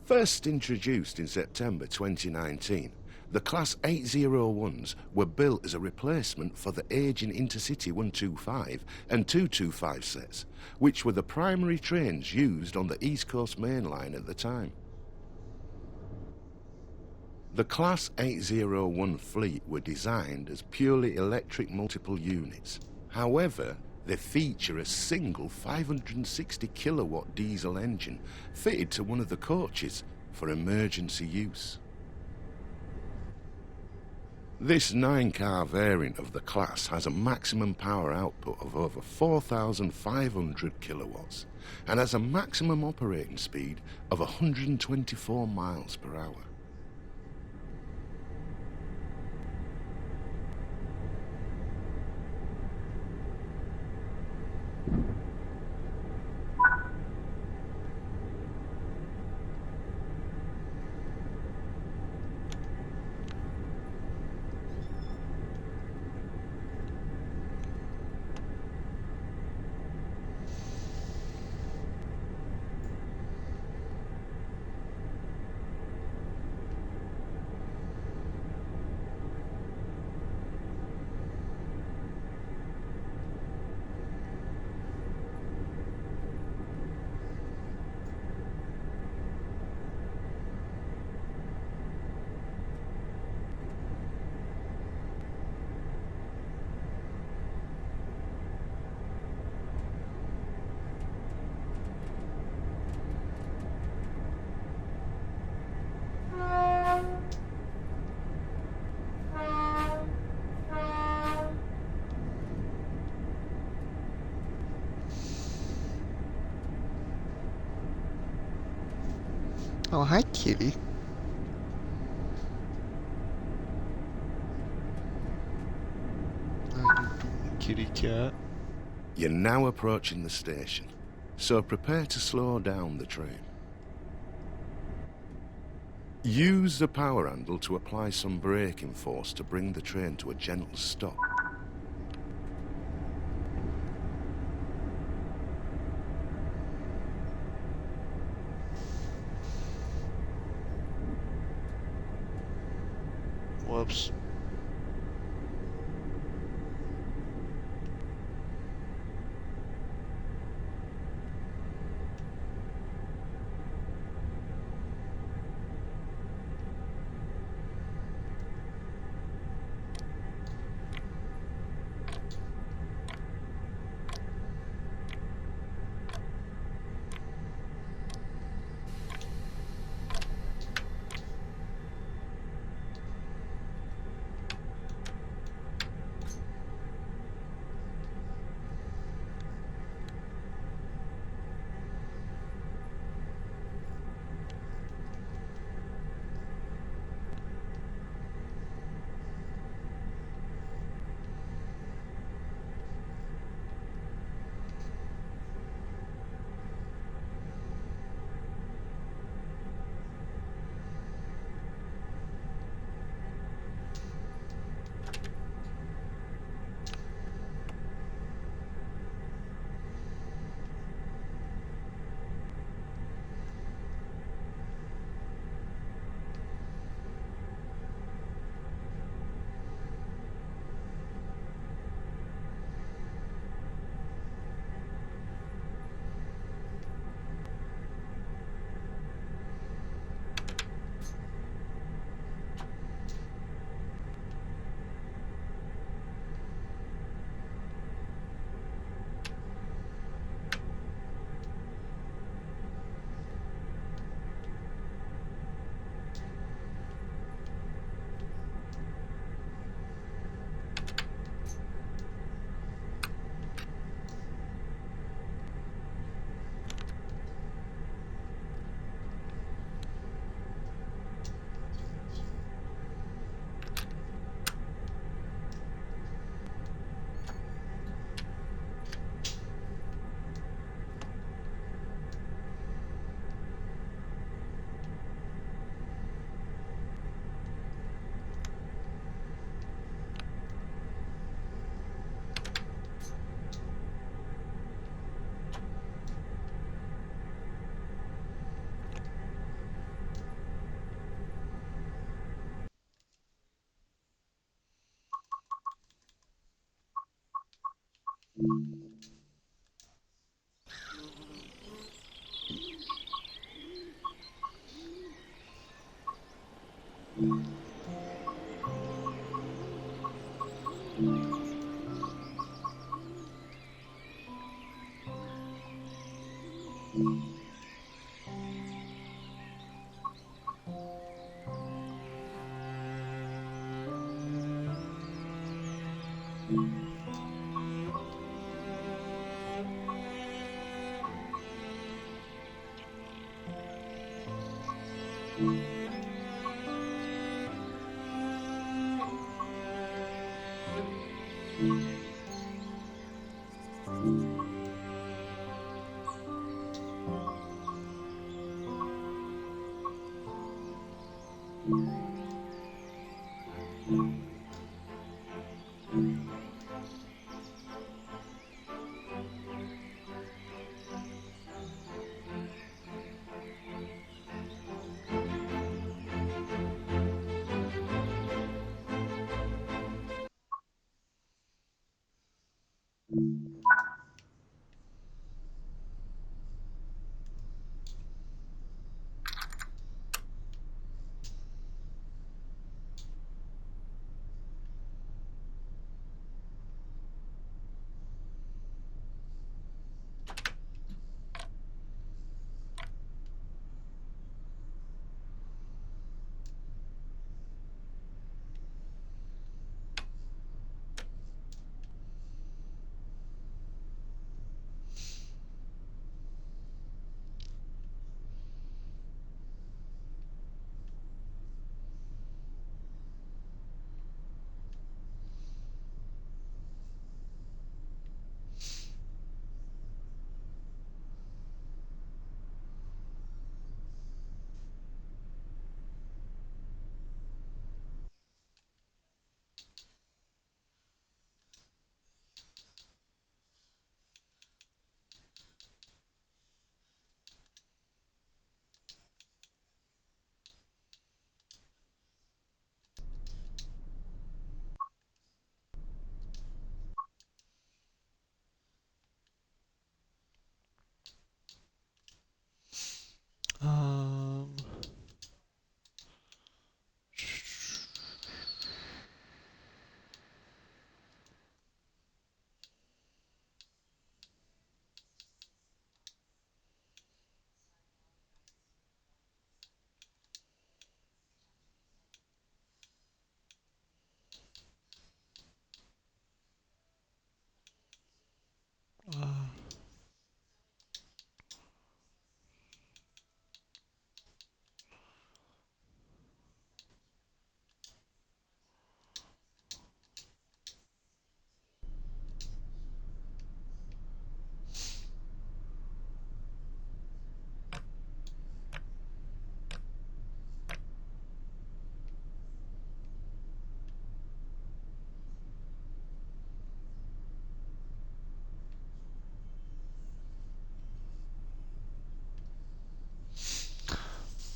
First introduced in September 2019, the Class 801s were built as a replacement for the aging Intercity 125 and 225 sets, which were the primary trains used on the East Coast Main Line at the time. The Class 801 fleet were designed as purely electric multiple units. However, they feature a single 560 kilowatt diesel engine fitted to one of the coaches for emergency use. This 9-car variant of the class has a maximum power output of over 4,500 kilowatts and has a maximum operating speed of 124 miles per hour. Oh, hi, kitty. How you doing, kitty cat? You're now approaching the station, so prepare to slow down the train. Use the power handle to apply some braking force to bring the train to a gentle stop. Whoops. Uh,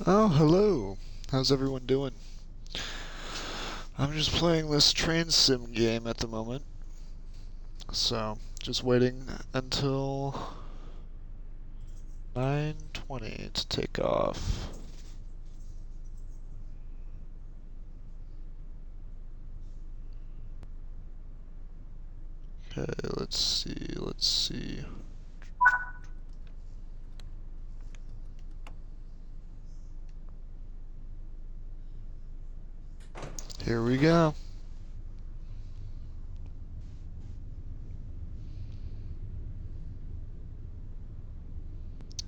oh, hello. How's everyone doing? I'm just playing this train sim game at the moment. So, just waiting until 9:20 to take off. Okay, let's see. Here we go.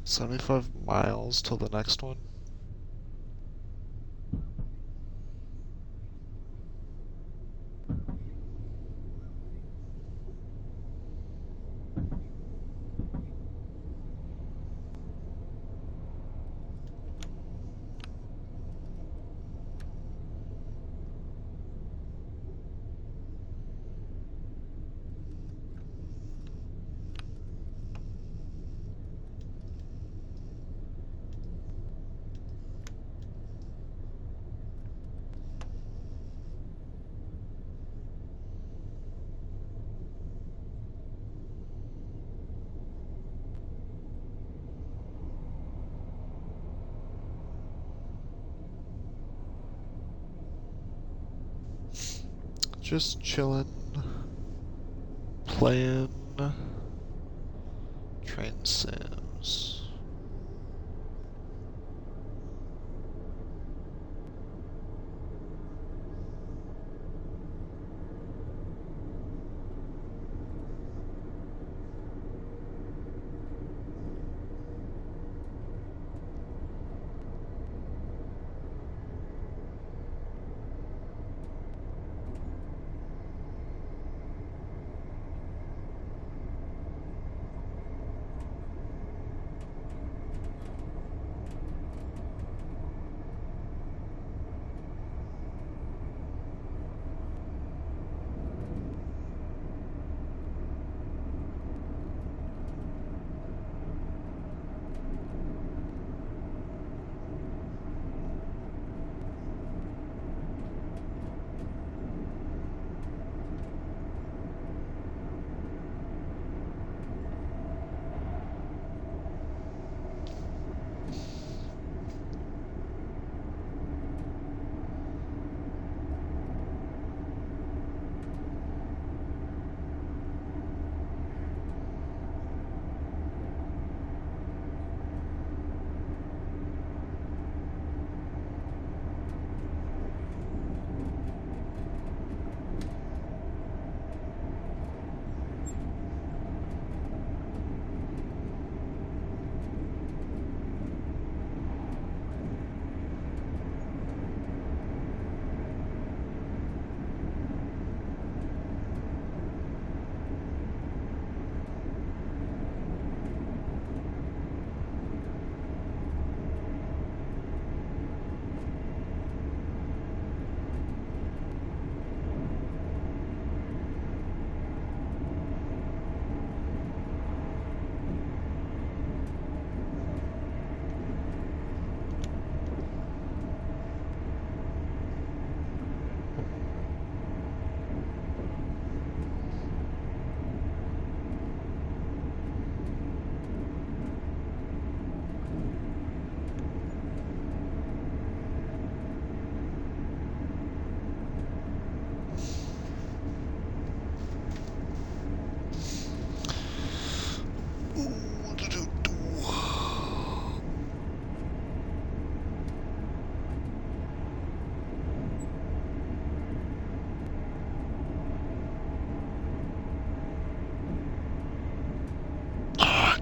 75 miles till the next one. Just chillin', playing train sims.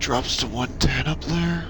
drops to 110 up there.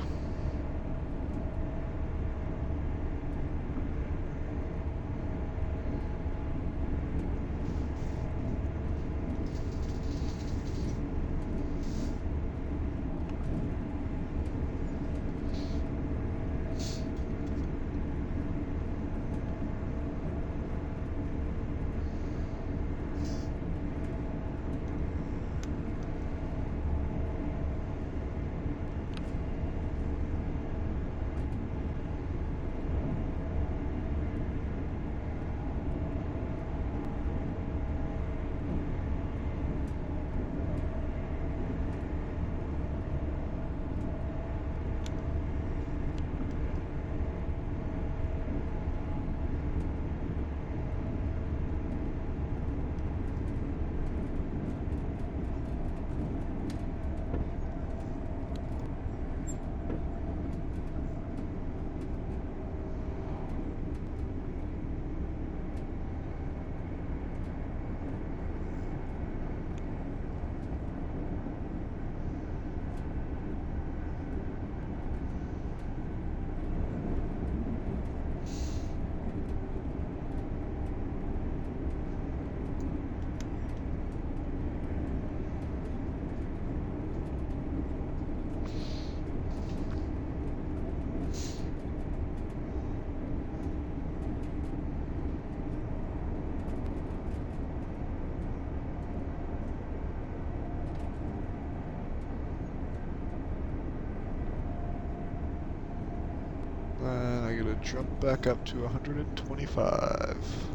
Then I gotta jump back up to 125.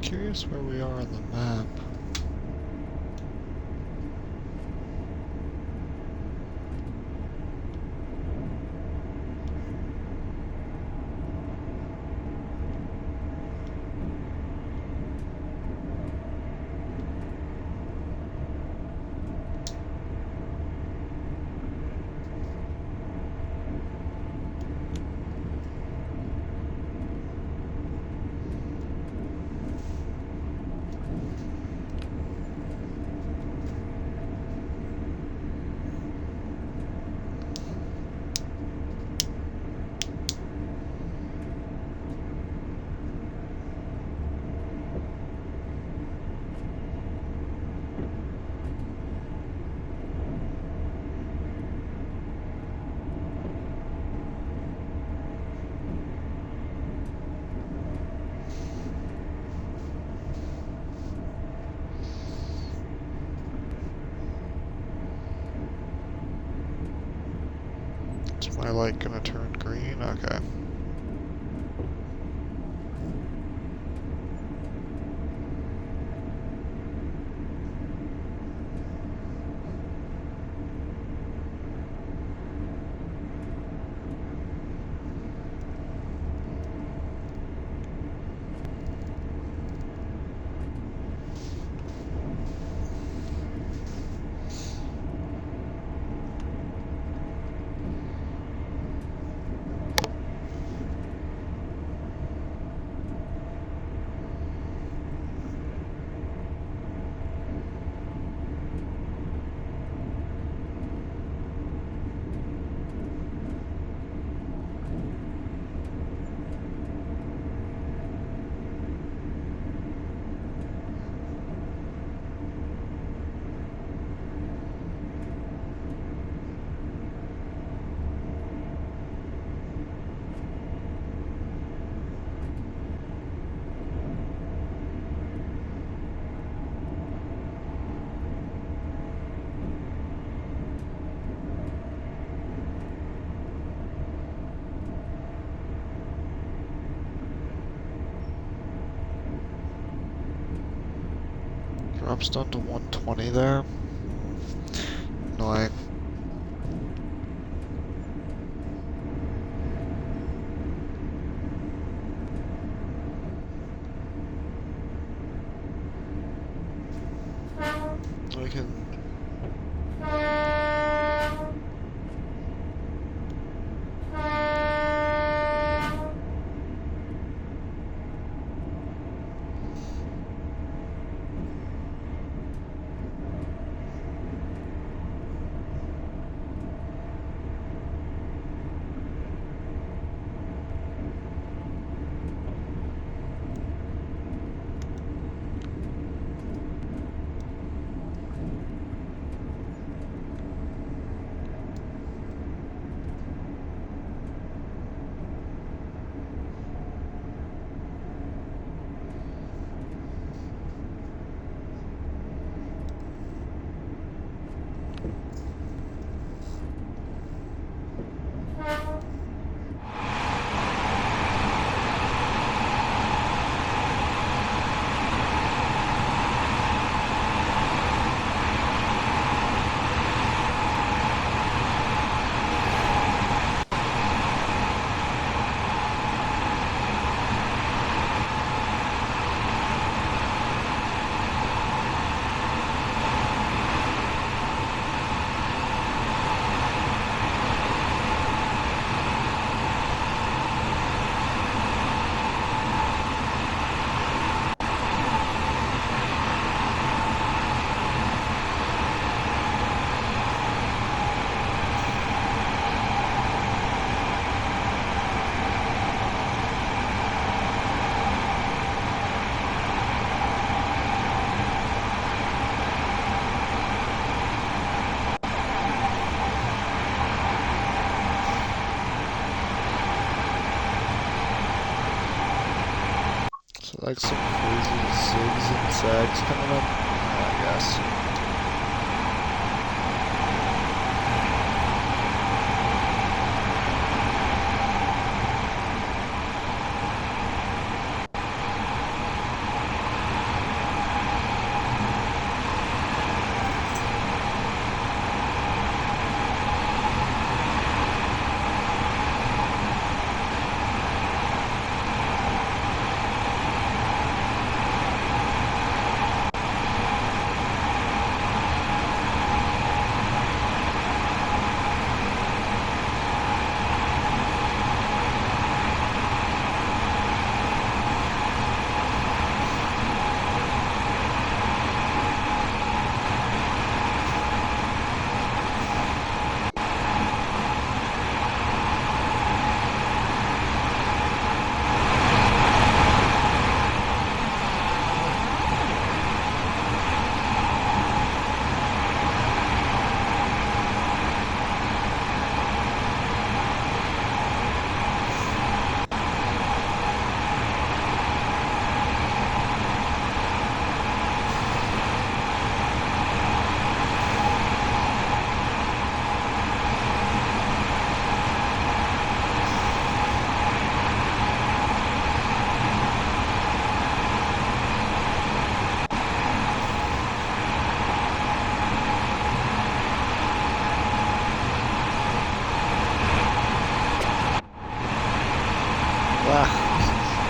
Curious where we are on the map. Is my light gonna turn green? Okay. Drops down to 120 there. Annoying. We can... Like some crazy zigs and zags coming up, I guess.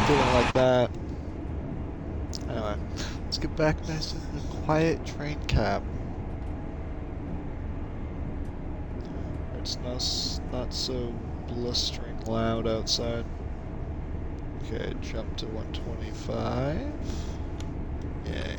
Didn't like that. Anyway, let's get back nice to the quiet train cab. It's not so blustering loud outside. Okay, jump to 125. Yay.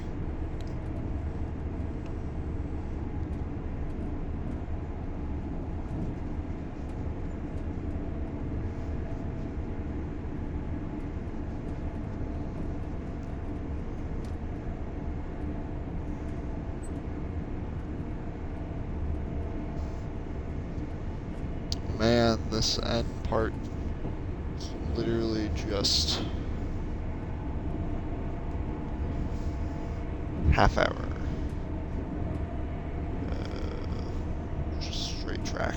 Man, this end part is literally just half hour. Just straight track.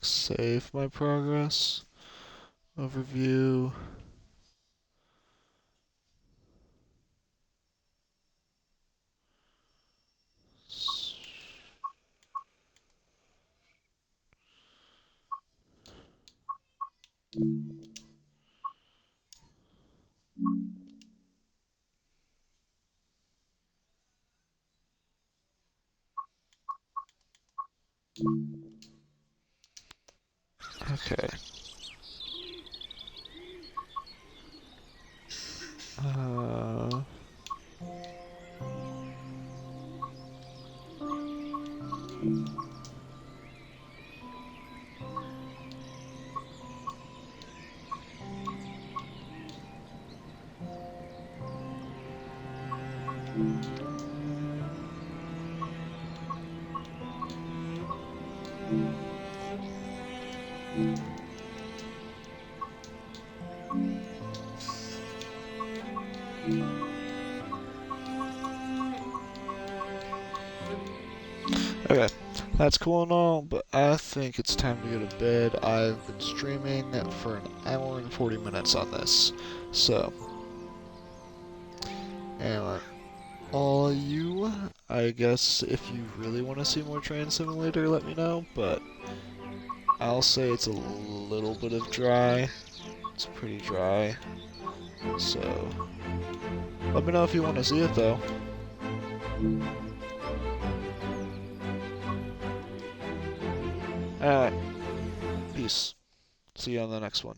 save my progress. Overview. Okay. Uh, okay, that's cool and all, but I think it's time to go to bed. I've been streaming for an hour and 40 minutes on this. So, anyway, all you, I guess if you really want to see more Train Simulator, let me know, but I'll say it's a little bit of dry. It's pretty dry. So, let me know if you want to see it though. Alright, peace. See you on the next one.